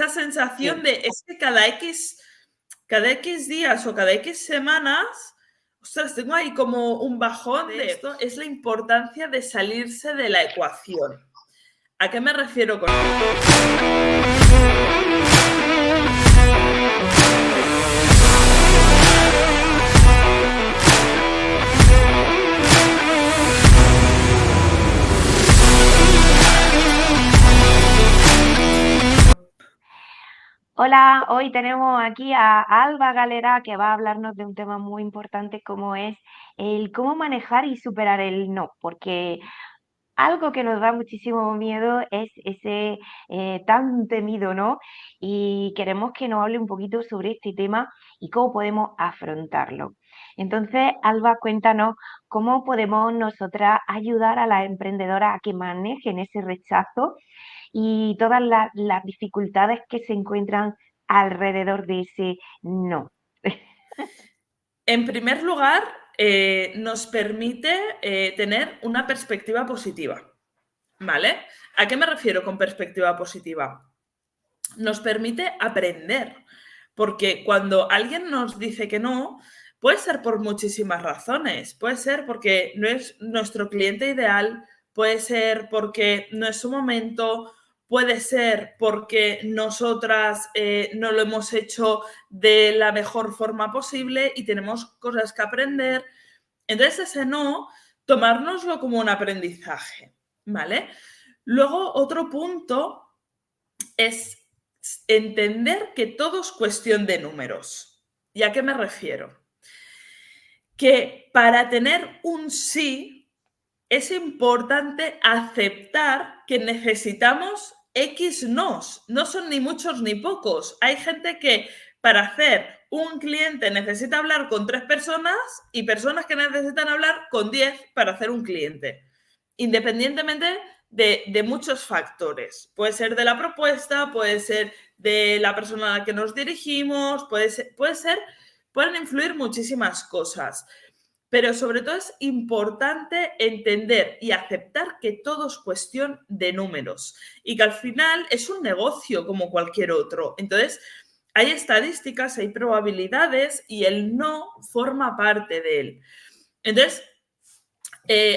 sensación de, es que cada X días o cada X semanas, ostras, tengo ahí como un bajón de esto, es la importancia de salirse de la ecuación. ¿A qué me refiero con esto? Hola, hoy tenemos aquí a Alba Galera que va a hablarnos de un tema muy importante como es el cómo manejar y superar el no, porque algo que nos da muchísimo miedo es ese tan temido no, y queremos que nos hable un poquito sobre este tema y cómo podemos afrontarlo. Entonces, Alba, cuéntanos cómo podemos nosotras ayudar a las emprendedoras a que manejen ese rechazo y todas las dificultades que se encuentran alrededor de ese no. En primer lugar, nos permite tener una perspectiva positiva, ¿vale? ¿A qué me refiero con perspectiva positiva? Nos permite aprender, porque cuando alguien nos dice que no, puede ser por muchísimas razones, puede ser porque no es nuestro cliente ideal, puede ser porque no es su momento, puede ser porque nosotras no lo hemos hecho de la mejor forma posible y tenemos cosas que aprender. Entonces ese no, tomárnoslo como un aprendizaje, ¿vale? Luego otro punto es entender que todo es cuestión de números. ¿Y a qué me refiero? Que para tener un sí es importante aceptar que necesitamos X nos. No son ni muchos ni pocos. Hay gente que para hacer un cliente necesita hablar con 3 personas y personas que necesitan hablar con 10 para hacer un cliente. Independientemente de muchos factores. Puede ser de la propuesta, puede ser de la persona a la que nos dirigimos, pueden influir muchísimas cosas. Pero sobre todo es importante entender y aceptar que todo es cuestión de números y que al final es un negocio como cualquier otro. Entonces, hay estadísticas, hay probabilidades y el no forma parte de él. Entonces,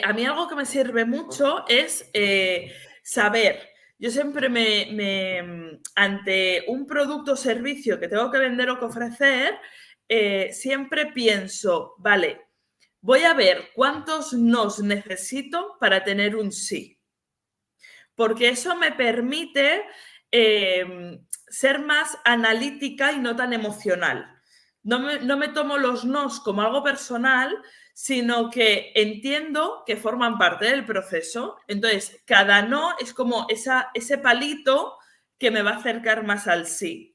a mí algo que me sirve mucho es saber. Yo siempre ante un producto o servicio que tengo que vender o que ofrecer, siempre pienso, vale, voy a ver cuántos nos necesito para tener un sí. Porque eso me permite ser más analítica y no tan emocional. No me tomo los nos como algo personal, sino que entiendo que forman parte del proceso. Entonces, cada no es como ese palito que me va a acercar más al sí.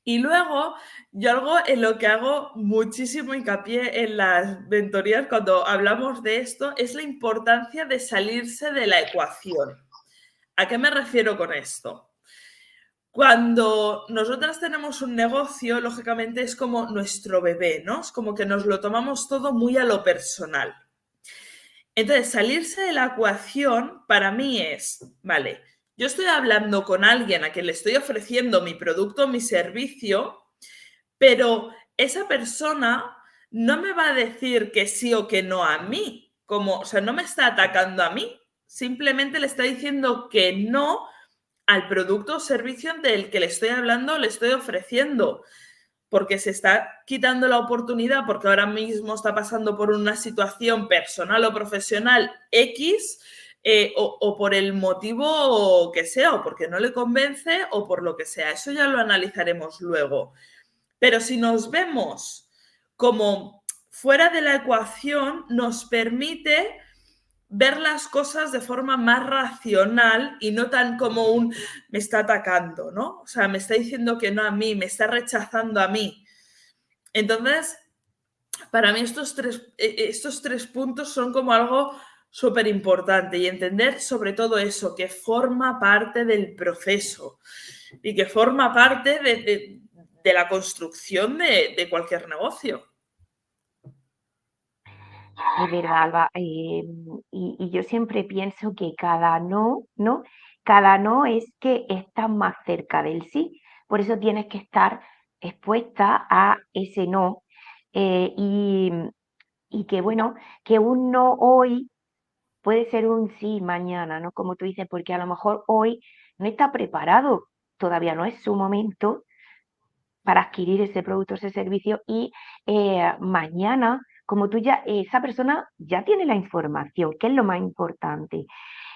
Y luego, yo algo en lo que hago muchísimo hincapié en las mentorías cuando hablamos de esto es la importancia de salirse de la ecuación. ¿A qué me refiero con esto? Cuando nosotras tenemos un negocio, lógicamente es como nuestro bebé, ¿no? Es como que nos lo tomamos todo muy a lo personal. Entonces, salirse de la ecuación para mí es, vale, yo estoy hablando con alguien a quien le estoy ofreciendo mi producto o mi servicio, pero esa persona no me va a decir que sí o que no a mí, o sea, no me está atacando a mí, simplemente le está diciendo que no al producto o servicio del que le estoy hablando, le estoy ofreciendo, porque se está quitando la oportunidad, porque ahora mismo está pasando por una situación personal o profesional X, o por el motivo que sea, o porque no le convence, o por lo que sea. Eso ya lo analizaremos luego. Pero si nos vemos como fuera de la ecuación, nos permite ver las cosas de forma más racional y no tan como un me está atacando, ¿no? O sea, me está diciendo que no a mí, me está rechazando a mí. Entonces, para mí estos tres puntos son como algo súper importante y entender sobre todo eso, que forma parte del proceso y que forma parte de la construcción de cualquier negocio. Es verdad, Alba. Y yo siempre pienso que cada no, ¿no? cada no es que estás más cerca del sí. Por eso tienes que estar expuesta a ese no. eh, y, y que bueno, que un no hoy puede ser un sí mañana, ¿no? Como tú dices, porque a lo mejor hoy no está preparado, todavía no es su momento para adquirir ese producto o ese servicio y mañana, como tú ya, esa persona ya tiene la información, que es lo más importante,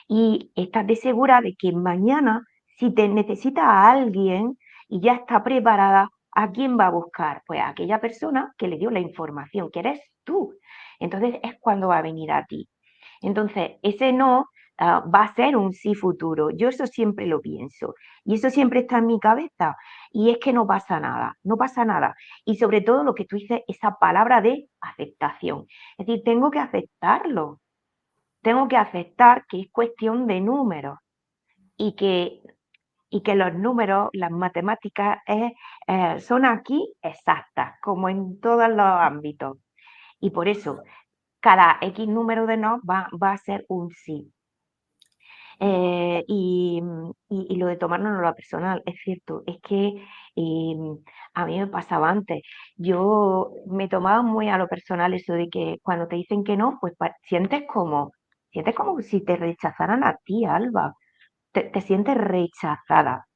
y estás de segura de que mañana, si te necesita a alguien y ya está preparada, ¿a quién va a buscar? Pues a aquella persona que le dio la información, que eres tú. Entonces es cuando va a venir a ti. Entonces, ese no va a ser un sí futuro. Yo eso siempre lo pienso y eso siempre está en mi cabeza. Y es que no pasa nada, no pasa nada. Y sobre todo lo que tú dices, esa palabra de aceptación. Es decir, tengo que aceptar que es cuestión de números y que, y que los números, las matemáticas, son aquí exactas, como en todos los ámbitos. Y por eso, cada X número de no va a ser un sí. Y lo de tomárnoslo a lo personal, es cierto, es que a mí me pasaba antes. Yo me tomaba muy a lo personal eso de que cuando te dicen que no, pues sientes como si te rechazaran a ti, Alba. Te sientes rechazada.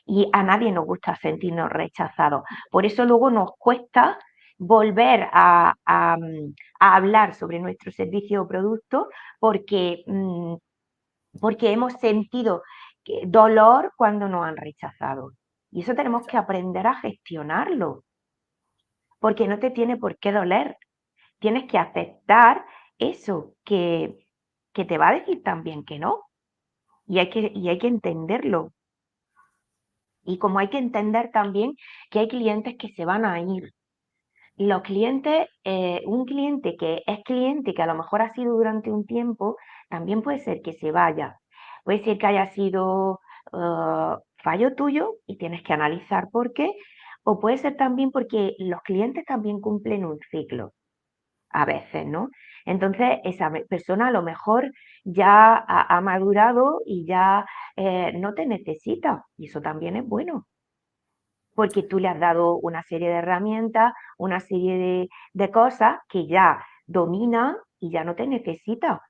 Y a nadie nos gusta sentirnos rechazados. Por eso luego nos cuesta volver a hablar sobre nuestro servicio o producto porque porque hemos sentido dolor cuando nos han rechazado. Y eso tenemos que aprender a gestionarlo, porque no te tiene por qué doler. Tienes que aceptar eso, que te va a decir también que no, y hay que entenderlo. Y como hay que entender también que hay clientes que se van a ir. Los clientes, un cliente que es cliente, que a lo mejor ha sido durante un tiempo, también puede ser que se vaya. Puede ser que haya sido fallo tuyo y tienes que analizar por qué, o puede ser también porque los clientes también cumplen un ciclo, a veces, ¿no? Entonces, esa persona a lo mejor ya ha madurado y ya no te necesita, y eso también es bueno porque tú le has dado una serie de herramientas, una serie de cosas que ya domina y ya no te necesita.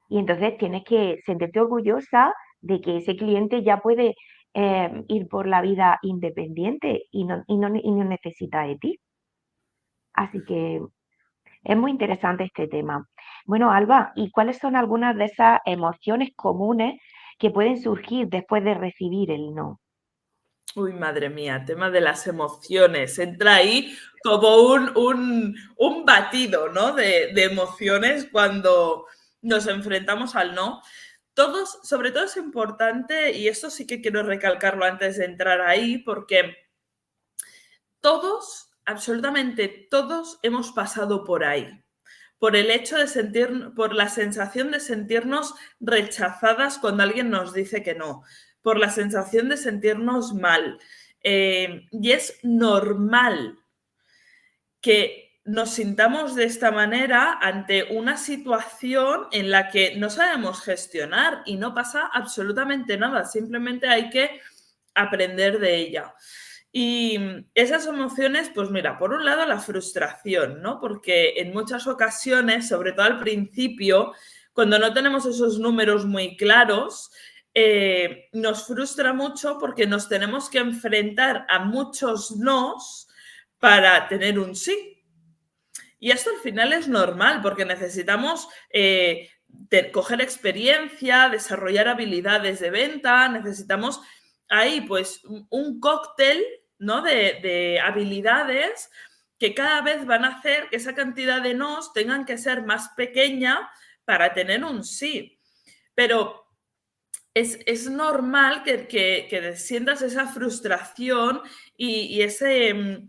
Y entonces tienes que sentirte orgullosa de que ese cliente ya puede ir por la vida independiente y no necesita de ti. Así que es muy interesante este tema. Bueno, Alba, ¿y cuáles son algunas de esas emociones comunes que pueden surgir después de recibir el no? Uy, madre mía, tema de las emociones. Entra ahí como un batido, ¿no? De emociones cuando nos enfrentamos al no. Todos, sobre todo es importante, y esto sí que quiero recalcarlo antes de entrar ahí, porque todos, absolutamente todos, hemos pasado por ahí. Por el hecho de sentir, por la sensación de sentirnos rechazadas cuando alguien nos dice que no, por la sensación de sentirnos mal. Y es normal que nos sintamos de esta manera ante una situación en la que no sabemos gestionar y no pasa absolutamente nada, simplemente hay que aprender de ella. Y esas emociones, pues mira, por un lado la frustración, ¿no? Porque en muchas ocasiones, sobre todo al principio, cuando no tenemos esos números muy claros, nos frustra mucho porque nos tenemos que enfrentar a muchos nos para tener un sí. Y esto al final es normal porque necesitamos coger experiencia, desarrollar habilidades de venta, necesitamos ahí pues un cóctel, ¿no? de habilidades que cada vez van a hacer que esa cantidad de nos tengan que ser más pequeña para tener un sí. Pero es normal que sientas esa frustración y ese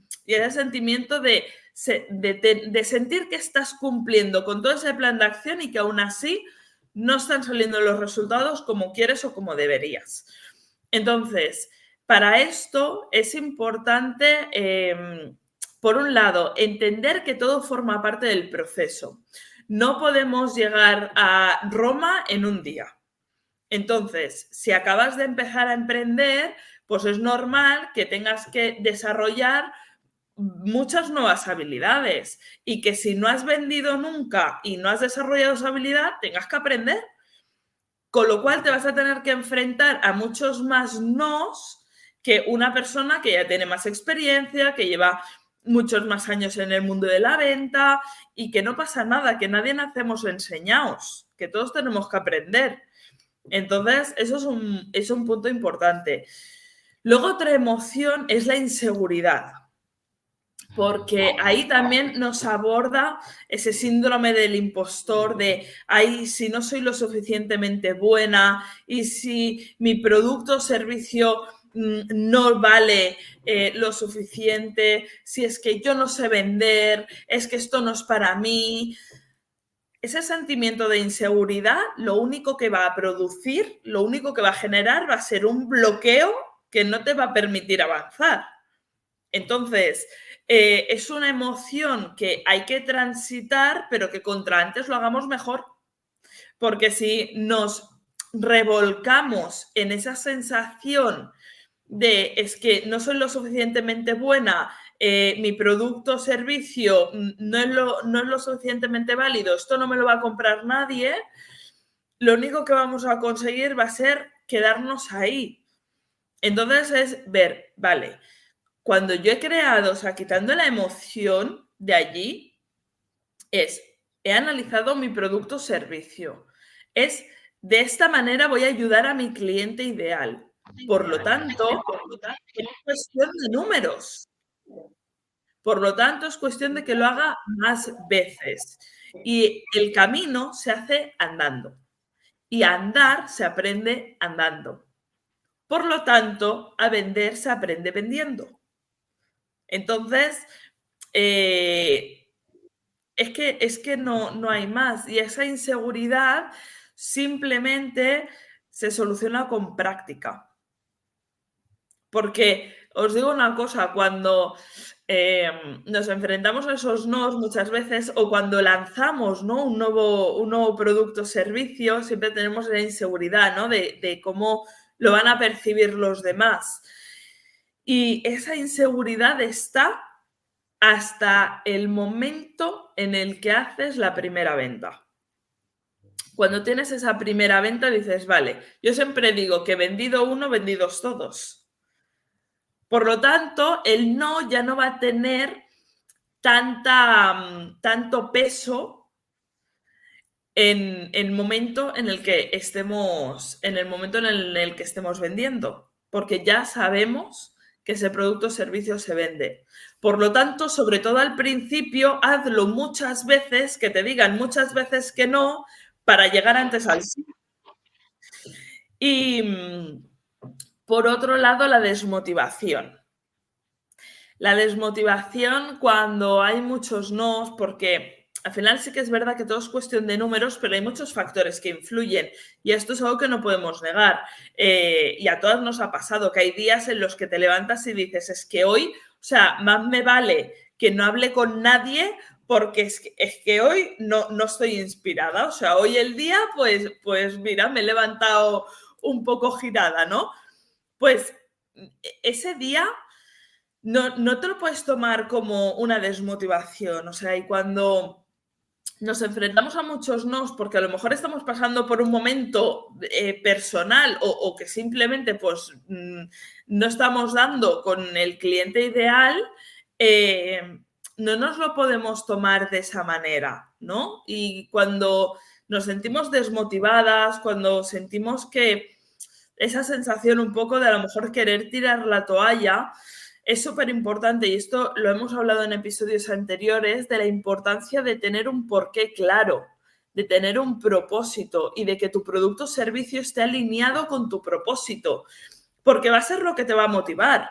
sentimiento de sentir que estás cumpliendo con todo ese plan de acción y que aún así no están saliendo los resultados como quieres o como deberías. Entonces, para esto es importante, por un lado, entender que todo forma parte del proceso. No podemos llegar a Roma en un día. Entonces, si acabas de empezar a emprender, pues es normal que tengas que desarrollar muchas nuevas habilidades y que si no has vendido nunca y no has desarrollado esa habilidad, tengas que aprender. Con lo cual te vas a tener que enfrentar a muchos más nos que una persona que ya tiene más experiencia, que lleva muchos más años en el mundo de la venta y que no pasa nada, que nadie nacemos enseñados, que todos tenemos que aprender. Entonces, eso es un punto importante. Luego, otra emoción es la inseguridad, porque ahí también nos aborda ese síndrome del impostor de, ay, si no soy lo suficientemente buena y si mi producto o servicio no vale lo suficiente, si es que yo no sé vender, es que esto no es para mí. Ese sentimiento de inseguridad, lo único que va a producir, lo único que va a generar va a ser un bloqueo que no te va a permitir avanzar. Entonces, es una emoción que hay que transitar, pero que contra antes lo hagamos mejor. Porque si nos revolcamos en esa sensación de es que no soy lo suficientemente buena, mi producto o servicio no es lo suficientemente válido, esto no me lo va a comprar nadie, lo único que vamos a conseguir va a ser quedarnos ahí. Entonces es ver, vale, cuando yo he creado, o sea, quitando la emoción de allí, he analizado mi producto o servicio. De esta manera voy a ayudar a mi cliente ideal. Por lo tanto, es cuestión de números. Por lo tanto, es cuestión de que lo haga más veces. Y el camino se hace andando. Y a andar se aprende andando. Por lo tanto, a vender se aprende vendiendo. Entonces, es que no hay más. Y esa inseguridad simplemente se soluciona con práctica. Porque os digo una cosa, cuando nos enfrentamos a esos nos muchas veces o cuando lanzamos, ¿no?, un nuevo producto o servicio, siempre tenemos la inseguridad, ¿no?, de cómo lo van a percibir los demás. Y esa inseguridad está hasta el momento en el que haces la primera venta. Cuando tienes esa primera venta dices, vale, yo siempre digo que vendido uno, vendidos todos. Por lo tanto, el no ya no va a tener tanto peso en el momento en el que estemos vendiendo, porque ya sabemos que ese producto o servicio se vende. Por lo tanto, sobre todo al principio, hazlo muchas veces, que te digan muchas veces que no, para llegar antes al sí. Y por otro lado, la desmotivación. La desmotivación cuando hay muchos nos, porque al final sí que es verdad que todo es cuestión de números, pero hay muchos factores que influyen y esto es algo que no podemos negar. Y a todas nos ha pasado que hay días en los que te levantas y dices, es que hoy, o sea, más me vale que no hable con nadie porque es que hoy no estoy inspirada. O sea, hoy el día, pues mira, me he levantado un poco girada, ¿no? Pues ese día no te lo puedes tomar como una desmotivación. O sea, y cuando nos enfrentamos a muchos nos, porque a lo mejor estamos pasando por un momento personal o que simplemente pues no estamos dando con el cliente ideal, no nos lo podemos tomar de esa manera, ¿no? Y cuando nos sentimos desmotivadas, cuando sentimos que esa sensación un poco de a lo mejor querer tirar la toalla, es súper importante, y esto lo hemos hablado en episodios anteriores, de la importancia de tener un porqué claro, de tener un propósito y de que tu producto o servicio esté alineado con tu propósito, porque va a ser lo que te va a motivar.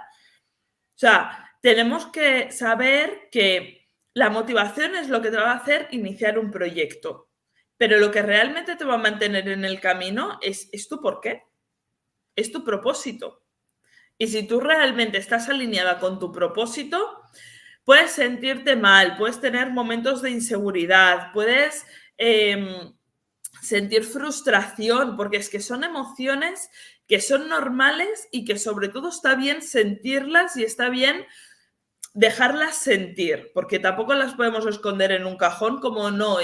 O sea, tenemos que saber que la motivación es lo que te va a hacer iniciar un proyecto, pero lo que realmente te va a mantener en el camino es tu porqué, es tu propósito. Y si tú realmente estás alineada con tu propósito, puedes sentirte mal, puedes tener momentos de inseguridad, puedes sentir frustración, porque es que son emociones que son normales y que sobre todo está bien sentirlas y está bien dejarlas sentir, porque tampoco las podemos esconder en un cajón como no,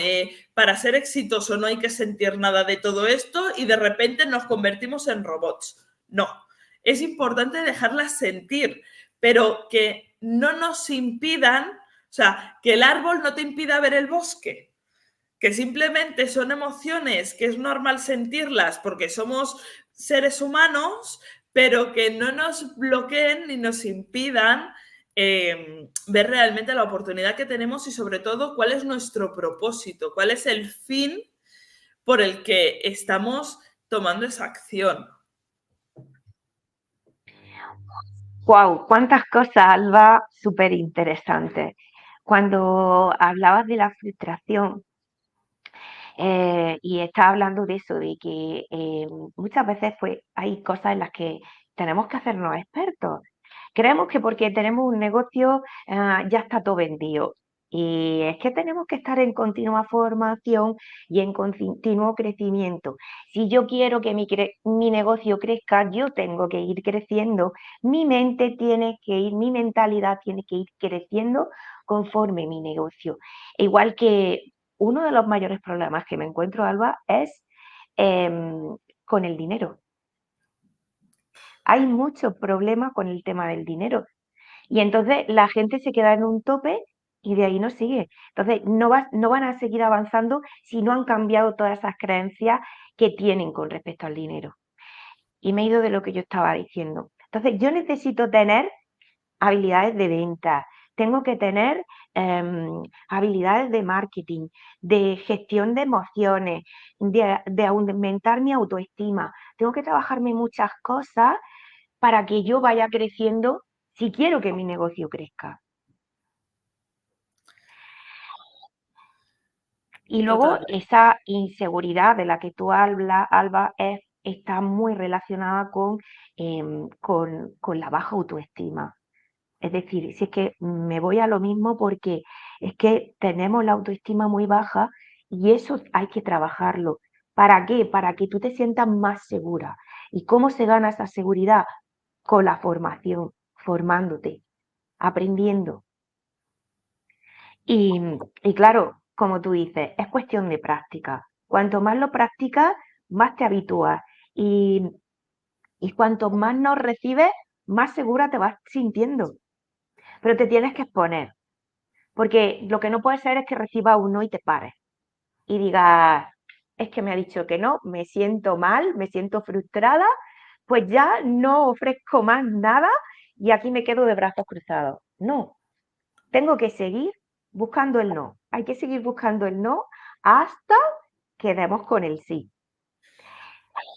para ser exitoso no hay que sentir nada de todo esto y de repente nos convertimos en robots. No, es importante dejarlas sentir, pero que no nos impidan, o sea, que el árbol no te impida ver el bosque, que simplemente son emociones que es normal sentirlas porque somos seres humanos, pero que no nos bloqueen ni nos impidan ver realmente la oportunidad que tenemos y sobre todo cuál es nuestro propósito, cuál es el fin por el que estamos tomando esa acción. Wow, cuántas cosas, Alba, súper interesantes. Cuando hablabas de la frustración, y estaba hablando de eso, de que muchas veces pues hay cosas en las que tenemos que hacernos expertos. Creemos que porque tenemos un negocio ya está todo vendido. Y es que tenemos que estar en continua formación y en continuo crecimiento. Si yo quiero que mi negocio crezca, yo tengo que ir creciendo. Mi mente tiene que ir, mi mentalidad tiene que ir creciendo conforme mi negocio. Igual que uno de los mayores problemas que me encuentro, Alba, es con el dinero. Hay muchos problemas con el tema del dinero. Y entonces la gente se queda en un tope y de ahí no sigue. Entonces no van a seguir avanzando si no han cambiado todas esas creencias que tienen con respecto al dinero. Y me he ido de lo que yo estaba diciendo. Entonces yo necesito tener habilidades de venta, tengo que tener habilidades de marketing, de gestión de emociones, de aumentar mi autoestima. Tengo que trabajarme muchas cosas para que yo vaya creciendo si quiero que mi negocio crezca. Y luego Total. esa inseguridad de la que tú hablas, Alba, está muy relacionada con la baja autoestima. Es decir, si es que me voy a lo mismo porque es que tenemos la autoestima muy baja y eso hay que trabajarlo. ¿Para qué? Para que tú te sientas más segura. ¿Y cómo se gana esa seguridad? Con la formación, formándote, aprendiendo. Y, y claro, como tú dices, es cuestión de práctica. Cuanto más lo practicas, más te habitúas. Y, y cuanto más nos recibes, más segura te vas sintiendo. Pero te tienes que exponer. Porque lo que no puede ser es que recibas un no y te pares. Y digas, es que me ha dicho que no, me siento mal, me siento frustrada, pues ya no ofrezco más nada y aquí me quedo de brazos cruzados. No, tengo que seguir buscando el no. Hay que seguir buscando el no hasta que demos con el sí.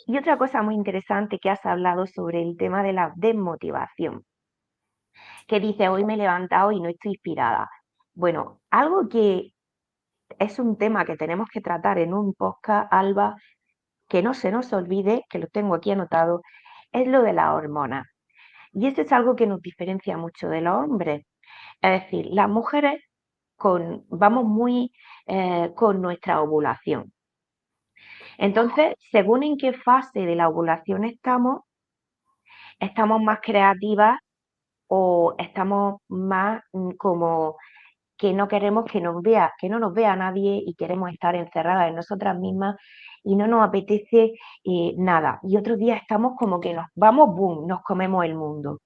Y otra cosa muy interesante que has hablado sobre el tema de la desmotivación, que dice, hoy me he levantado y no estoy inspirada. Bueno, algo que es un tema que tenemos que tratar en un podcast, Alba, que no se nos olvide, que lo tengo aquí anotado, es lo de las hormonas. Y esto es algo que nos diferencia mucho de los hombres. Es decir, las mujeres vamos muy con nuestra ovulación. Entonces, según en qué fase de la ovulación estamos más creativas o estamos más como que no queremos que no nos vea nadie y queremos estar encerradas en nosotras mismas y no nos apetece nada. Y otros días estamos como que nos vamos, boom, nos comemos el mundo.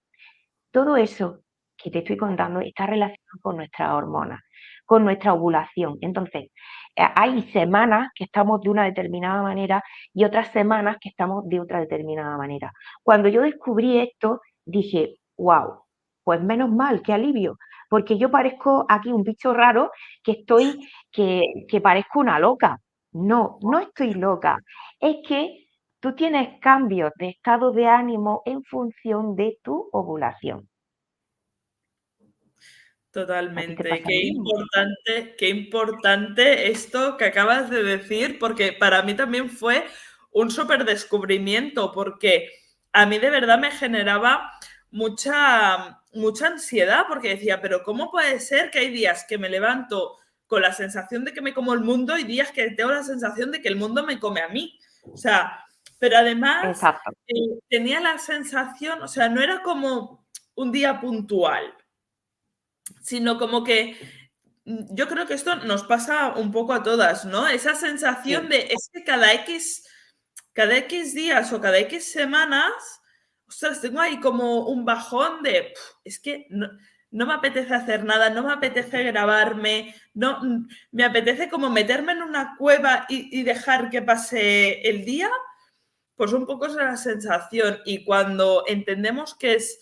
Todo eso que te estoy contando está relacionado con nuestras hormonas, con nuestra ovulación. Entonces, hay semanas que estamos de una determinada manera y otras semanas que estamos de otra determinada manera. Cuando yo descubrí esto, dije, wow, pues menos mal, qué alivio, porque yo parezco aquí un bicho raro que parezco una loca. No, no estoy loca. Es que tú tienes cambios de estado de ánimo en función de tu ovulación. ¿A ti te Totalmente. pasa lo mismo? Qué importante esto que acabas de decir, porque para mí también fue un súper descubrimiento, porque a mí de verdad me generaba mucha ansiedad, porque decía, pero ¿cómo puede ser que hay días que me levanto con la sensación de que me como el mundo y días que tengo la sensación de que el mundo me come a mí. O sea, pero además tenía la sensación, o sea, no era como un día puntual, sino como que yo creo que esto nos pasa un poco a todas, ¿no? Esa sensación de es que cada X días o cada X semanas, ostras, tengo ahí como un bajón de, es que no me apetece hacer nada, no me apetece grabarme, no, me apetece como meterme en una cueva y dejar que pase el día, pues un poco es la sensación. Y cuando entendemos que es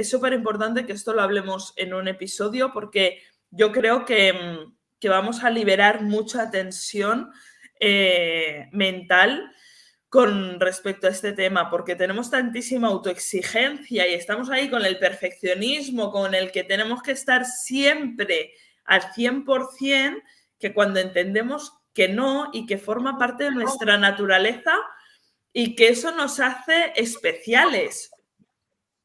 súper importante que esto lo hablemos en un episodio, porque yo creo que vamos a liberar mucha tensión mental con respecto a este tema, porque tenemos tantísima autoexigencia y estamos ahí con el perfeccionismo, con el que tenemos que estar siempre al 100%, que cuando entendemos que no y que forma parte de nuestra naturaleza y que eso nos hace especiales.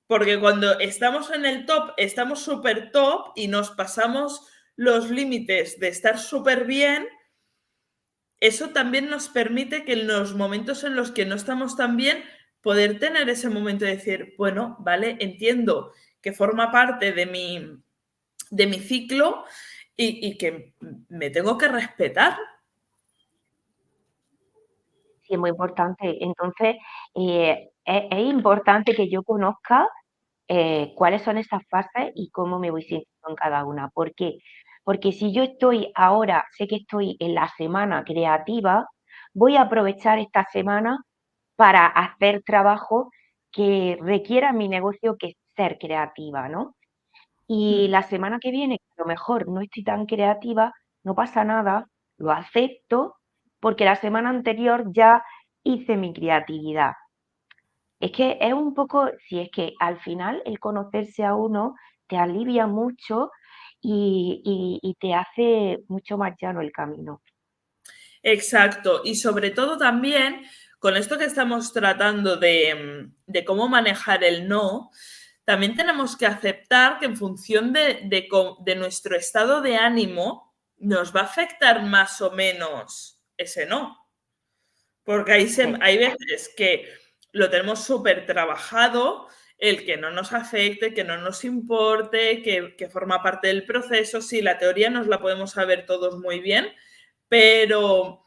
Porque cuando estamos en el top, estamos súper top y nos pasamos los límites de estar súper bien, eso también nos permite que en los momentos en los que no estamos tan bien, poder tener ese momento de decir, bueno, vale, entiendo que forma parte de mi ciclo y que me tengo que respetar. Sí, es muy importante. Entonces, es importante que yo conozca cuáles son esas fases y cómo me voy sintiendo en cada una. ¿Por qué? Porque si yo estoy ahora, sé que estoy en la semana creativa, voy a aprovechar esta semana para hacer trabajo que requiera mi negocio, que es ser creativa, ¿no? Y la semana que viene, a lo mejor no estoy tan creativa, no pasa nada, lo acepto, porque la semana anterior ya hice mi creatividad. Es que es un poco, si es que al final el conocerse a uno te alivia mucho y te hace mucho más llano el camino. Exacto. Y sobre todo también con esto que estamos tratando de cómo manejar el no, también tenemos que aceptar que en función de nuestro estado de ánimo nos va a afectar más o menos ese no. Porque hay veces que lo tenemos súper trabajado, el que no nos afecte, que no nos importe, que forma parte del proceso. Sí, la teoría nos la podemos saber todos muy bien, pero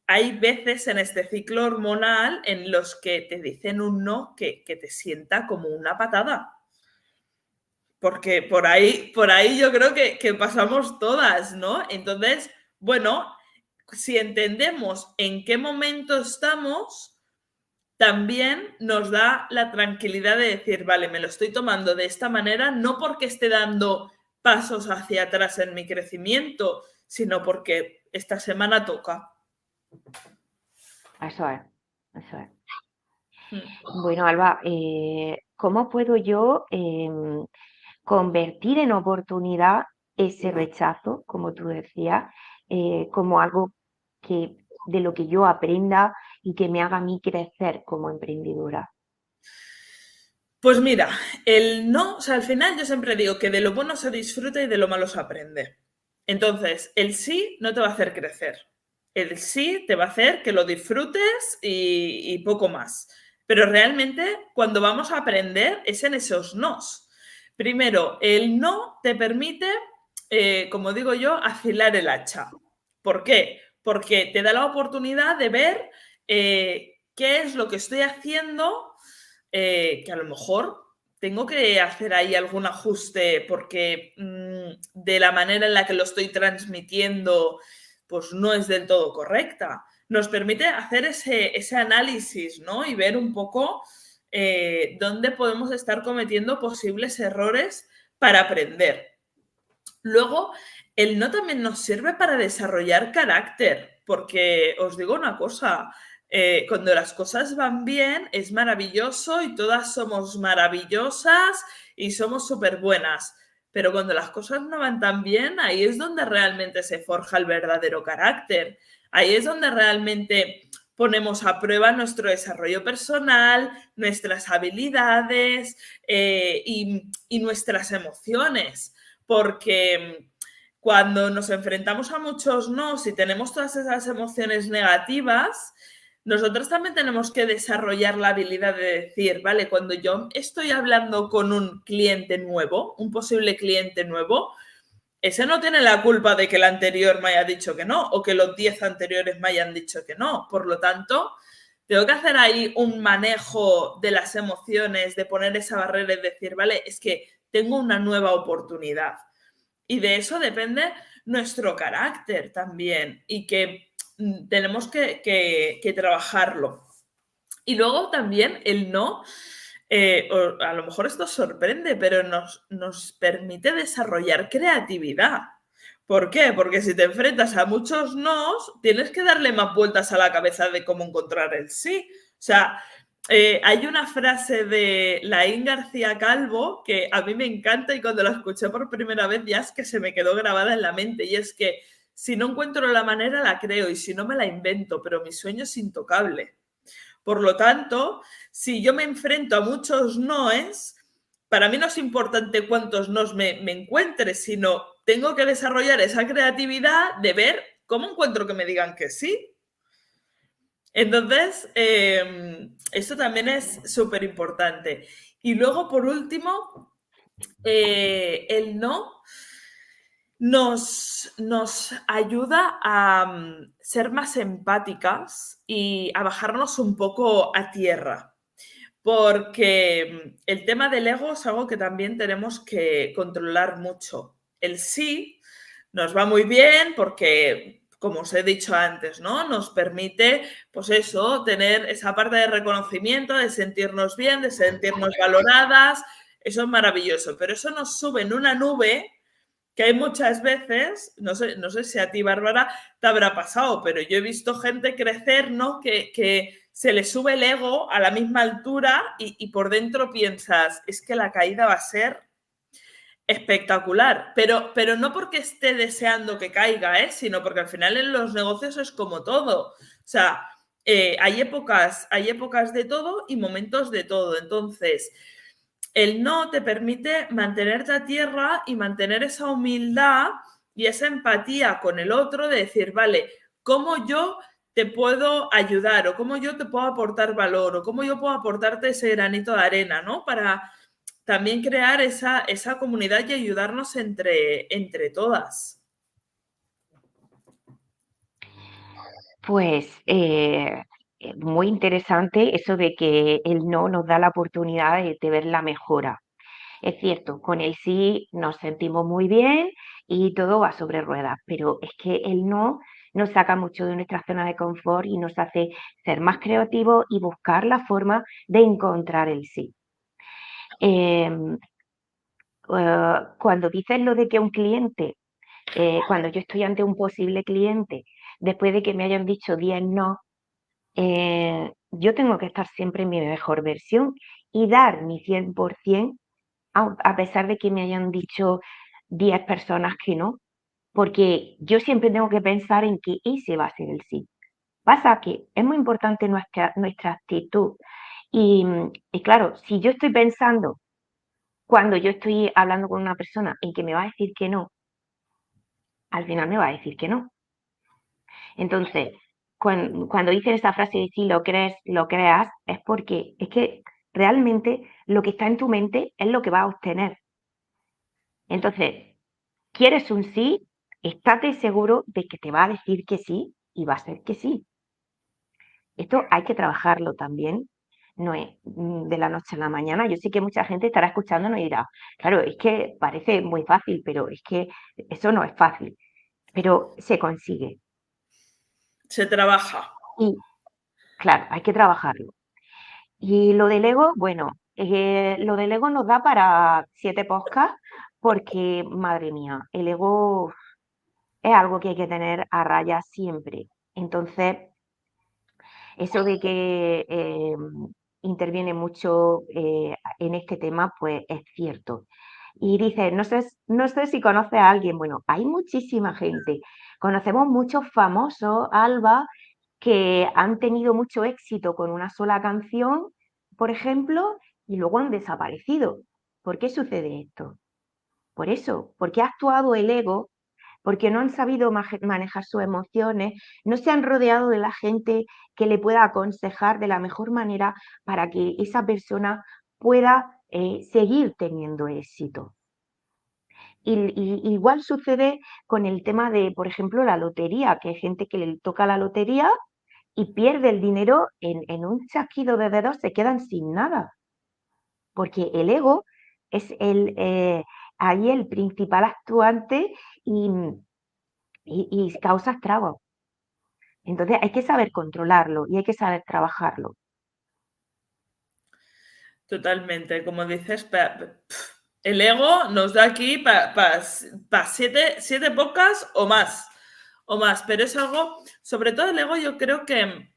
hay veces en este ciclo hormonal en los que te dicen un no que te sienta como una patada. Porque por ahí yo creo que pasamos todas, ¿no? Entonces, bueno, si entendemos en qué momento estamos, también nos da la tranquilidad de decir, vale, me lo estoy tomando de esta manera, no porque esté dando pasos hacia atrás en mi crecimiento, sino porque esta semana toca. Eso es, eso es. Bueno, Alba, ¿cómo puedo yo convertir en oportunidad ese rechazo, como tú decías, como algo de lo que yo aprenda y que me haga a mí crecer como emprendedora? Pues mira, el no, o sea, al final yo siempre digo que de lo bueno se disfruta y de lo malo se aprende. Entonces, el sí no te va a hacer crecer. El sí te va a hacer que lo disfrutes y poco más. Pero realmente cuando vamos a aprender es en esos nos. Primero, el no te permite, como digo yo, afilar el hacha. ¿Por qué? Porque te da la oportunidad de ver qué es lo que estoy haciendo que a lo mejor tengo que hacer ahí algún ajuste porque de la manera en la que lo estoy transmitiendo pues no es del todo correcta. Nos permite hacer ese análisis, ¿no? Y ver un poco dónde podemos estar cometiendo posibles errores para aprender. Luego, el no también nos sirve para desarrollar carácter, porque os digo una cosa, cuando las cosas van bien es maravilloso y todas somos maravillosas y somos súper buenas, pero cuando las cosas no van tan bien, ahí es donde realmente se forja el verdadero carácter, ahí es donde realmente ponemos a prueba nuestro desarrollo personal, nuestras habilidades y nuestras emociones. Porque cuando nos enfrentamos a muchos no, si tenemos todas esas emociones negativas, nosotros también tenemos que desarrollar la habilidad de decir, vale, cuando yo estoy hablando con un cliente nuevo, un posible cliente nuevo, ese no tiene la culpa de que el anterior me haya dicho que no o que los 10 anteriores me hayan dicho que no. Por lo tanto, tengo que hacer ahí un manejo de las emociones, de poner esa barrera y decir, vale, es que tengo una nueva oportunidad. Y de eso depende nuestro carácter también y que tenemos que trabajarlo. Y luego también el no, a lo mejor esto sorprende, pero nos permite desarrollar creatividad. ¿Por qué? Porque si te enfrentas a muchos nos, tienes que darle más vueltas a la cabeza de cómo encontrar el sí. O sea, hay una frase de Laín García Calvo que a mí me encanta y cuando la escuché por primera vez ya es que se me quedó grabada en la mente y es que si no encuentro la manera la creo y si no me la invento, pero mi sueño es intocable. Por lo tanto, si yo me enfrento a muchos noes, para mí no es importante cuántos nos me encuentre, sino tengo que desarrollar esa creatividad de ver cómo encuentro que me digan que sí. Entonces, esto también es súper importante. Y luego, por último, el no nos ayuda a ser más empáticas y a bajarnos un poco a tierra. Porque el tema del ego es algo que también tenemos que controlar mucho. El sí nos va muy bien porque, como os he dicho antes, ¿no? Nos permite, pues eso, tener esa parte de reconocimiento, de sentirnos bien, de sentirnos valoradas. Eso es maravilloso, pero eso nos sube en una nube que hay muchas veces, no sé si a ti, Bárbara, te habrá pasado, pero yo he visto gente crecer, ¿no? Que se le sube el ego a la misma altura y por dentro piensas, es que la caída va a ser espectacular, pero no porque esté deseando que caiga, sino porque al final en los negocios es como todo. O sea, hay épocas de todo y momentos de todo. Entonces, el no te permite mantenerte a tierra y mantener esa humildad y esa empatía con el otro de decir, vale, ¿cómo yo te puedo ayudar o cómo yo te puedo aportar valor o cómo yo puedo aportarte ese granito de arena, ¿no? Para también crear esa comunidad y ayudarnos entre todas. Pues muy interesante eso de que el no nos da la oportunidad de ver la mejora. Es cierto, con el sí nos sentimos muy bien y todo va sobre ruedas, pero es que el no nos saca mucho de nuestra zona de confort y nos hace ser más creativos y buscar la forma de encontrar el sí. Em, Cuando dices lo de que un cliente, cuando yo estoy ante un posible cliente, después de que me hayan dicho 10 no, yo tengo que estar siempre en mi mejor versión y dar mi 100% a pesar de que me hayan dicho 10 personas que no, porque yo siempre tengo que pensar en que ese va a ser el sí. Pasa que es muy importante nuestra actitud. Y claro, si yo estoy pensando cuando yo estoy hablando con una persona en que me va a decir que no, al final me va a decir que no. Entonces, cuando dicen esa frase de si lo crees, lo creas, es porque es que realmente lo que está en tu mente es lo que vas a obtener. Entonces, ¿quieres un sí? Estate seguro de que te va a decir que sí y va a ser que sí. Esto hay que trabajarlo también. No es de la noche a la mañana. Yo sé que mucha gente estará escuchándonos y dirá, claro, es que parece muy fácil, pero es que eso no es fácil. Pero se consigue. Se trabaja. Y claro, hay que trabajarlo. Y lo del ego, bueno, lo del ego nos da para 7 podcasts porque, madre mía, el ego es algo que hay que tener a raya siempre. Entonces, eso de que interviene mucho en este tema, pues es cierto. Y dice, no sé si conoce a alguien. Bueno, hay muchísima gente. Conocemos muchos famosos, Alba, que han tenido mucho éxito con una sola canción, por ejemplo, y luego han desaparecido. ¿Por qué sucede esto? Por eso, porque ha actuado el ego porque no han sabido manejar sus emociones, no se han rodeado de la gente que le pueda aconsejar de la mejor manera para que esa persona pueda seguir teniendo éxito. Igual sucede con el tema de, por ejemplo, la lotería, que hay gente que le toca la lotería y pierde el dinero en un chasquido de dedos, se quedan sin nada, porque el ego es ahí el principal actuante y, y causa estragos. Entonces hay que saber controlarlo y hay que saber trabajarlo. Totalmente, como dices, el ego nos da aquí para siete podcasts o más, pero es algo, sobre todo el ego, yo creo que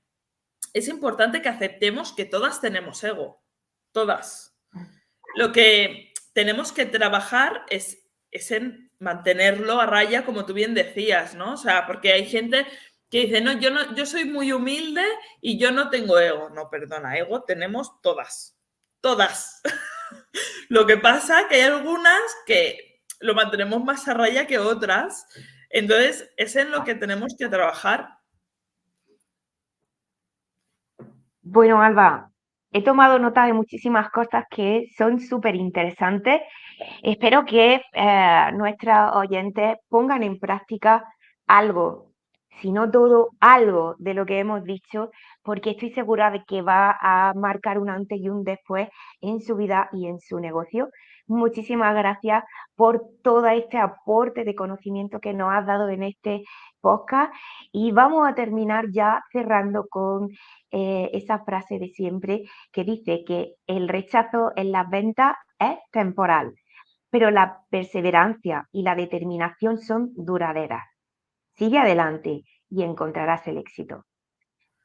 es importante que aceptemos que todas tenemos ego, todas. Lo que tenemos que trabajar es en mantenerlo a raya, como tú bien decías, ¿no? O sea, porque hay gente que dice, no, yo soy muy humilde y yo no tengo ego. No, perdona, ego tenemos todas. Todas. Lo que pasa que hay algunas que lo mantenemos más a raya que otras. Entonces, es en lo que tenemos que trabajar. Bueno, Alba, he tomado nota de muchísimas cosas que son súper interesantes. Espero que nuestros oyentes pongan en práctica algo, si no todo, algo de lo que hemos dicho, porque estoy segura de que va a marcar un antes y un después en su vida y en su negocio. Muchísimas gracias por todo este aporte de conocimiento que nos has dado en este podcast y vamos a terminar ya cerrando con esa frase de siempre que dice que el rechazo en las ventas es temporal, pero la perseverancia y la determinación son duraderas. Sigue adelante y encontrarás el éxito.